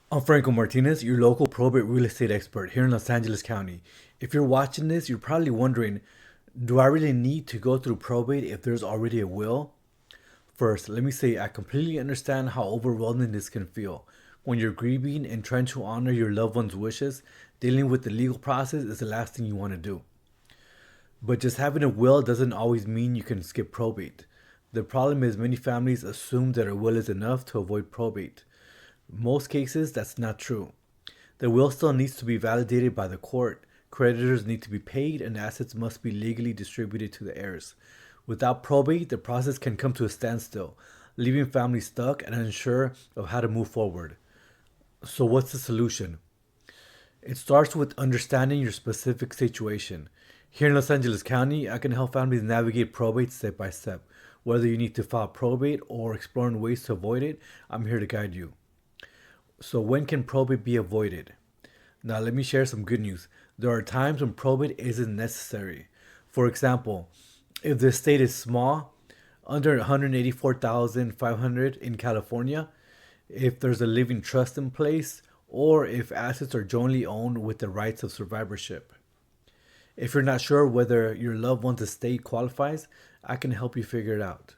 I'm Franco Martinez, your local probate real estate expert here in Los Angeles County. If you're watching this, you're probably wondering, do I really need to go through probate if there's already a will? First, let me say I completely understand how overwhelming this can feel. When you're grieving and trying to honor your loved one's wishes, dealing with the legal process is the last thing you want to do. But just having a will doesn't always mean you can skip probate. The problem is many families assume that a will is enough to avoid probate. Most cases, that's not true. The will still needs to be validated by the court. Creditors need to be paid and assets must be legally distributed to the heirs. Without probate, the process can come to a standstill, leaving families stuck and unsure of how to move forward. So, what's the solution? It starts with understanding your specific situation. Here in Los Angeles County, I can help families navigate probate step by step. Whether you need to file probate or exploring ways to avoid it, I'm here to guide you. So, when can probate be avoided? Now, let me share some good news. There are times when probate isn't necessary. For example, if the estate is small, under 184,500 in California, if there's a living trust in place, or if assets are jointly owned with the rights of survivorship. If you're not sure whether your loved one's estate qualifies, I can help you figure it out.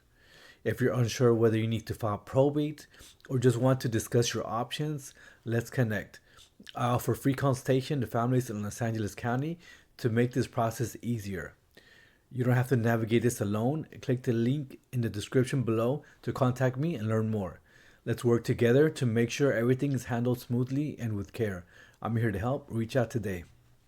If you're unsure whether you need to file probate or just want to discuss your options, let's connect. I offer free consultation to families in Los Angeles County to make this process easier. You don't have to navigate this alone. Click the link in the description below to contact me and learn more. Let's work together to make sure everything is handled smoothly and with care. I'm here to help. Reach out today.